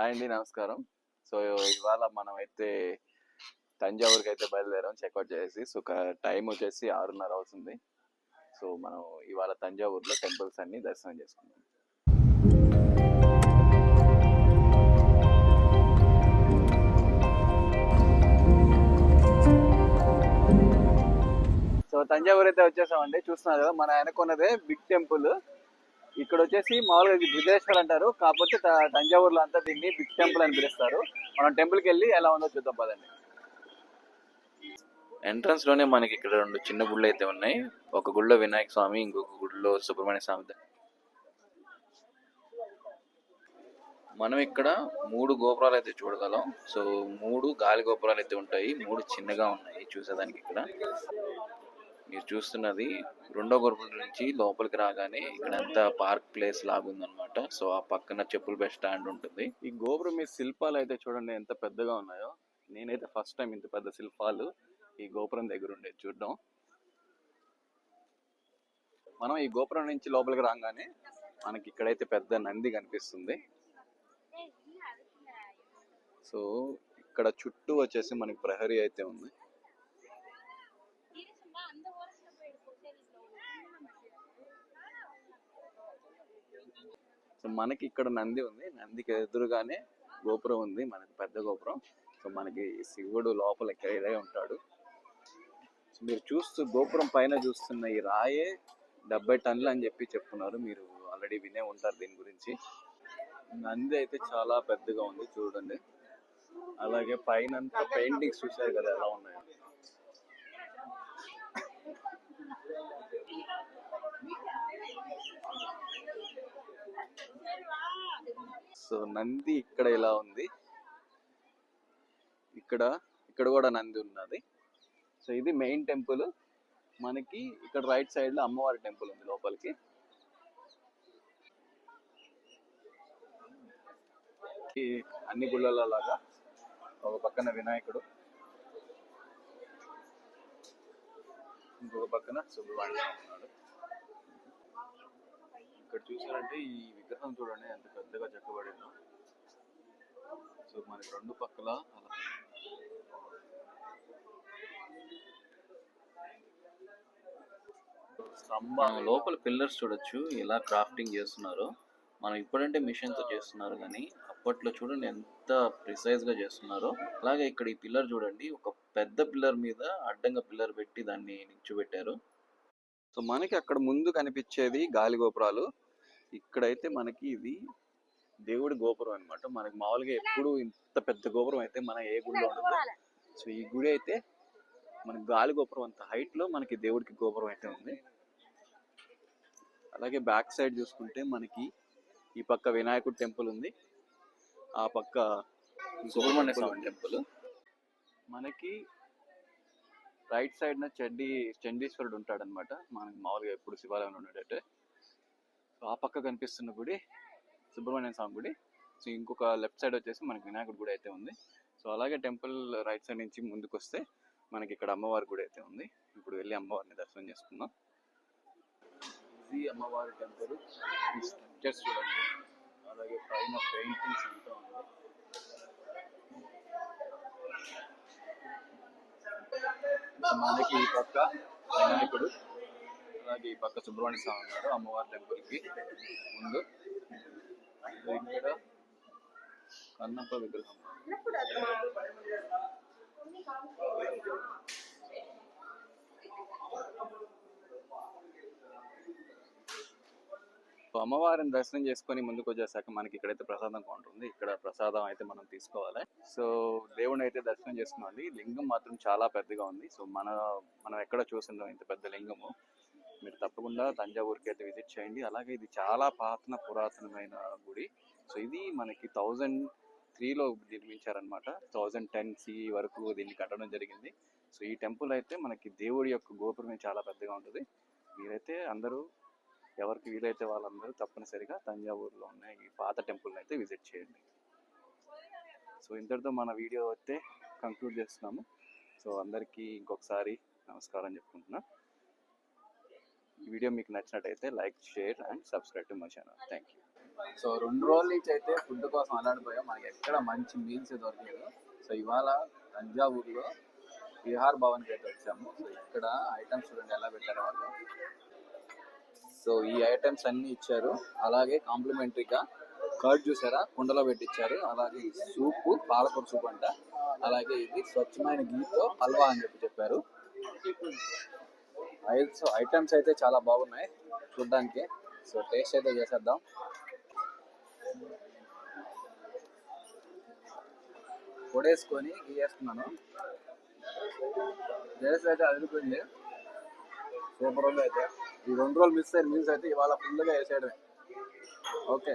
Hi అండి, నమస్కారం. So ఇవాళ మనం అయితే తంజావూరుకి అయితే బయలుదేరాం చెక్అవుట్ చేసి. సో టైం వచ్చేసి 6:30 అవుతుంది. సో మనం ఇవాళ తంజావూరులో టెంపుల్స్ అన్ని దర్శనం చేసుకున్నాం. సో తంజావూరు అయితే వచ్చేసామండి. చూస్తున్నారు కదా, మన వెనకున్నదే బిగ్ టెంపుల్. ఇక్కడ వచ్చేసి మామూలుగా ఇది బృహదేశ్వర్ అంటారు, కాకపోతే తంజావూరులో అంతా దీన్ని బిగ్ టెంపుల్ అని పిలుస్తారు. మనం టెంపుల్కి వెళ్ళి ఎలా ఉందో చూద్దాం పదండి. ఎంట్రన్స్ లోనే మనకి ఇక్కడ 2 చిన్న గుళ్ళు అయితే ఉన్నాయి. ఒక గుళ్ళో వినాయక స్వామి, ఇంకొక గుడిలో సుబ్రహ్మణ్య స్వామి. మనం ఇక్కడ 3 గోపురాలు అయితే చూడగలం. సో 3 గాలి గోపురాలు అయితే ఉంటాయి. 3 చిన్నగా ఉన్నాయి చూసేదానికి. ఇక్కడ మీరు చూస్తున్నది రెండో గోపురం నుంచి లోపలికి రాగానే ఇక్కడ అంతా పార్క్ ప్లేస్ లాగుందనమాట. సో ఆ పక్కన చెప్పుల బెస్ట్ స్టాండ్ ఉంటుంది. ఈ గోపురం మీద శిల్పాలు అయితే చూడండి ఎంత పెద్దగా ఉన్నాయో. నేనైతే ఫస్ట్ టైం ఇంత పెద్ద శిల్పాలు ఈ గోపురం దగ్గర ఉండేది చూడడం. మనం ఈ గోపురం నుంచి లోపలికి రాగానే మనకి ఇక్కడైతే పెద్ద నంది కనిపిస్తుంది. సో ఇక్కడ చుట్టూ వచ్చేసి మనకి ప్రహరీ అయితే ఉంది. సో మనకి ఇక్కడ నంది ఉంది, నందికి ఎదురుగానే గోపురం ఉంది, మనకి పెద్ద గోపురం. సో మనకి శివుడు లోపల ఇక్కడే ఉంటాడు. సో మీరు చూస్తూ గోపురం పైన చూస్తున్న ఈ రాయే 70 టన్నులు అని చెప్పి చెప్తున్నారు. మీరు ఆల్రెడీ వినే ఉంటారు దీని గురించి. నంది అయితే చాలా పెద్దగా ఉంది చూడండి. అలాగే పైన పెయింటింగ్స్ చూసారు కదా ఎలా ఉన్నాయో. సో నంది ఇక్కడ ఇలా ఉంది. ఇక్కడ కూడా నంది ఉన్నది. సో ఇది మెయిన్ టెంపుల్. మనకి ఇక్కడ రైట్ సైడ్ లో అమ్మవారి టెంపుల్ ఉంది లోపలికి. అన్ని గుళ్ళల లాగా ఒక పక్కన వినాయకుడు, ఇంకొక పక్కన సుబ్రహ్మణ్య స్వామి ఉన్నాడు. ఇక్కడ చూసారంటే ఈ విగ్రహం చూడండి ఎంత పెద్దగా చెక్కబడిందో. సో మనకి రెండు పక్కల అలా స్తంభం లోపల పిల్లర్స్ చూడొచ్చు ఎలా క్రాఫ్టింగ్ చేస్తున్నారు. మనం ఇప్పుడంటే మిషన్ తో చేస్తున్నారు, కానీ అప్పట్లో చూడండి ఎంత ప్రిసైజ్ గా చేస్తున్నారో. అలాగే ఇక్కడ ఈ పిల్లర్ చూడండి, ఒక పెద్ద పిల్లర్ మీద అడ్డంగా పిల్లర్ పెట్టి దాన్ని నిల్చోబెట్టారు. సో మనకి అక్కడ ముందు కనిపించేది గాలి గోపురాలు. ఇక్కడైతే మనకి ఇది దేవుడి గోపురం అనమాట. మనకి మామూలుగా ఎప్పుడు ఇంత పెద్ద గోపురం అయితే మన ఏ గుడిలో ఉండదు. సో ఈ గుడి అయితే మనకి గాలి గోపురం అంత హైట్ లో మనకి దేవుడికి గోపురం అయితే ఉంది. అలాగే బ్యాక్ సైడ్ చూసుకుంటే మనకి ఈ పక్క వినాయకుడు టెంపుల్ ఉంది, ఆ పక్క సుబ్రహ్మణ్య స్వామి టెంపుల్. మనకి రైట్ సైడ్ చండీశ్వరుడు ఉంటాడు అనమాట. మనకి మామూలుగా ఎప్పుడు శివాలయం ఉండేటట్టే. సో ఆ పక్క కనిపిస్తున్న గుడి సుబ్రహ్మణ్య స్వామి గుడి. సో ఇంకొక లెఫ్ట్ సైడ్ వచ్చేసి మనకి వినాయకుడి గుడి అయితే ఉంది. సో అలాగే టెంపుల్ రైట్ సైడ్ నుంచి ముందుకు వస్తే మనకి ఇక్కడ అమ్మవారి గుడి అయితే ఉంది. ఇప్పుడు వెళ్ళి అమ్మవారిని దర్శనం చేసుకుందాం. ఇది అమ్మవారి టెంపుల్. ఈ స్ట్రక్చర్స్ చూడండి, అలాగే పైన పెయింటింగ్స్ అంతా ఉంది. మనకి ఈ పక్క వినాయకుడు, అలాగే ఈ పక్క సుబ్రహ్మణ్య స్వామి ఉన్నారు అమ్మవారి టెంపుల్కి ముందు. ఇక్కడ కన్నప్ప విగ్రహం. అమ్మవారిని దర్శనం చేసుకొని ముందుకు వచ్చేసాక మనకి ఇక్కడైతే ప్రసాదం కౌంటర్ ఉంది. ఇక్కడ ప్రసాదం అయితే మనం తీసుకోవాలి. సో దేవుని అయితే దర్శనం చేసుకున్నాండి. లింగం మాత్రం చాలా పెద్దగా ఉంది. సో మనం ఎక్కడ చూసిందాం ఇంత పెద్ద లింగము. మీరు తప్పకుండా తంజావూరుకి అయితే విజిట్ చేయండి. అలాగే ఇది చాలా పురాతనమైన గుడి. సో ఇది మనకి 1003లో నిర్మించారనమాట. 1010 CE వరకు దీన్ని కట్టడం జరిగింది. సో ఈ టెంపుల్ అయితే మనకి దేవుడి యొక్క గోపురం చాలా పెద్దగా ఉంటుంది. మీరైతే అందరూ ఎవరికి వీలైతే వాళ్ళందరూ తప్పనిసరిగా తంజావూరులో ఉన్న ఈ పాత టెంపుల్ని అయితే విజిట్ చేయండి. సో ఇంతటితో మన వీడియో అయితే కంక్లూడ్ చేస్తున్నాము. సో అందరికీ ఇంకొకసారి నమస్కారం చెప్పుకుంటున్నా. ఈ వీడియో మీకు నచ్చినట్టయితే like, share and subscribe to my channel. Thank you. So 2 రోజుల నుంచి అయితే ఫుడ్ కోసం అలాడిపోయాం, మనకి ఎక్కడ మంచి మీల్స్ దొరకలేదు. సో ఇవాళ తంజావూరులో విహార్ భవన్కి అయితే వచ్చాము. సో ఇక్కడ ఐటమ్స్ చూడండి ఎలా పెట్టారు వాళ్ళు. సో ఈ ఐటమ్స్ అన్ని ఇచ్చారు, అలాగే కాంప్లిమెంటరీగా కర్డ్ చూసారా కుండలో పెట్టించారు, అలాగే సూప్ పాలకూర సూప్ అంట, అలాగే ఇది స్వచ్ఛమైన గీతో హల్వా అని చెప్పారు. సో ఐటమ్స్ అయితే చాలా బాగున్నాయి చూడ్డానికి. సో టేస్ట్ అయితే చేసేద్దాం. పొడేసుకొని గీయేస్తున్నాను. టేస్ట్ అయితే అదిరిపోయింది, సూపర్ ఉంది. అయితే ఈ 2 రోజులు మిస్ అయిన మీల్స్ అయితే ఇవాళ ఫుల్గా వేసేయడమే. ఓకే.